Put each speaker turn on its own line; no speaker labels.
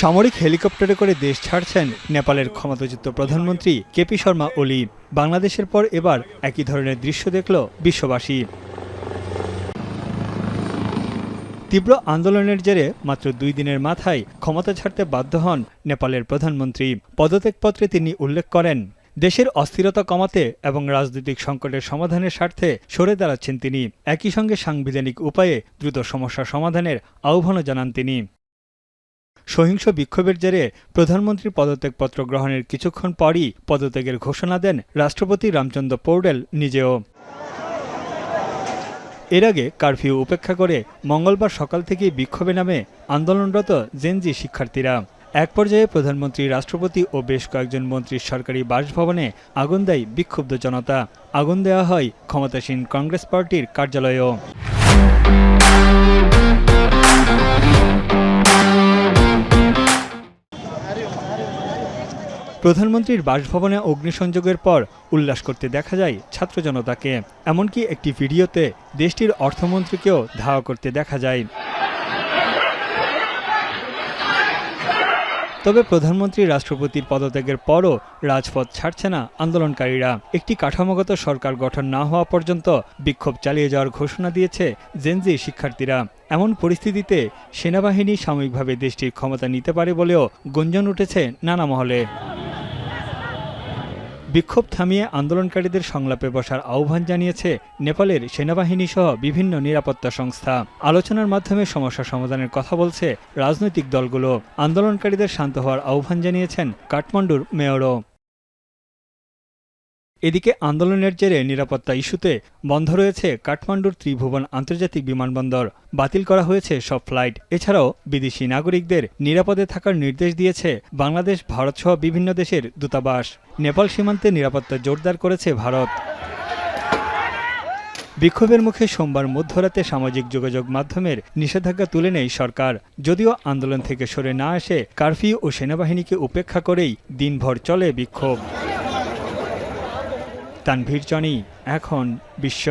সামরিক হেলিকপ্টারে করে দেশ ছাড়ছেন নেপালের ক্ষমতাচ্যুত প্রধানমন্ত্রী কেপি শর্মা ওলি। বাংলাদেশের পর এবার একই ধরনের দৃশ্য দেখল বিশ্ববাসী। তীব্র আন্দোলনের জেরে মাত্র 2 দিনের মাথায় ক্ষমতা ছাড়তে বাধ্য হন নেপালের প্রধানমন্ত্রী। পদত্যাগপত্রে তিনি উল্লেখ করেন, দেশের অস্থিরতা কমাতে এবং রাজনৈতিক সংকটের সমাধানের স্বার্থে সরে দাঁড়াচ্ছেন তিনি। একই সঙ্গে সাংবিধানিক উপায়ে দ্রুত সমস্যা সমাধানের আহ্বানও জানান তিনি। সহিংস বিক্ষোভের জেরে প্রধানমন্ত্রীর পদত্যাগপত্র গ্রহণের কিছুক্ষণ পরই পদত্যাগের ঘোষণা দেন রাষ্ট্রপতি রামচন্দ্র পৌডেল নিজেও। এর আগে কারফিউ উপেক্ষা করে মঙ্গলবার সকাল থেকেই বিক্ষোভে নামে আন্দোলনরত জেনজি শিক্ষার্থীরা। এক পর্যায়ে প্রধানমন্ত্রী, রাষ্ট্রপতি ও বেশ কয়েকজন মন্ত্রীর সরকারি বাসভবনে আগুন দেয় বিক্ষুব্ধ জনতা। আগুন দেওয়া হয় ক্ষমতাসীন কংগ্রেস পার্টির কার্যালয়েও। প্রধানমন্ত্রীর বাসভবনে অগ্নিসংযোগের পর উল্লাস করতে দেখা যায় ছাত্র জনতাকে। এমনকি একটি ভিডিওতে দেশটির অর্থমন্ত্রীকেও ধাওয়া করতে দেখা যায়। তবে প্রধানমন্ত্রী, রাষ্ট্রপতির পদত্যাগের পরও রাজপথ ছাড়ছে না আন্দোলনকারীরা। একটি কাঠামোগত সরকার গঠন না হওয়া পর্যন্ত বিক্ষোভ চালিয়ে যাওয়ার ঘোষণা দিয়েছে জেনজি শিক্ষার্থীরা। এমন পরিস্থিতিতে সেনাবাহিনী সাময়িকভাবে দেশটির ক্ষমতা নিতে পারে বলেও গুঞ্জন উঠেছে নানা মহলে। বিক্ষোভ থামিয়ে আন্দোলনকারীদের সংলাপে বসার আহ্বান জানিয়েছে নেপালের সেনাবাহিনী সহ বিভিন্ন নিরাপত্তা সংস্থা। আলোচনার মাধ্যমে সমস্যা সমাধানের কথা বলছে রাজনৈতিক দলগুলো। আন্দোলনকারীদের শান্ত হওয়ার আহ্বান জানিয়েছেন কাঠমান্ডুর মেয়রও। এদিকে আন্দোলনের জেরে নিরাপত্তা ইস্যুতে বন্ধ রয়েছে কাঠমান্ডুর ত্রিভুবন আন্তর্জাতিক বিমানবন্দর। বাতিল করা হয়েছে সব ফ্লাইট। এছাড়াও বিদেশি নাগরিকদের নিরাপদে থাকার নির্দেশ দিয়েছে বাংলাদেশ, ভারতসহ বিভিন্ন দেশের দূতাবাস। নেপাল সীমান্তে নিরাপত্তা জোরদার করেছে ভারত। বিক্ষোভের মুখে সোমবার মধ্যরাতে সামাজিক যোগাযোগ মাধ্যমের নিষেধাজ্ঞা তুলে নেয় সরকার। যদিও আন্দোলন থেকে সরে না আসে কারফিউ ও সেনাবাহিনীকে উপেক্ষা করেই দিনভর চলে বিক্ষোভ। তানভীর জনি, এখন বিশ্ব।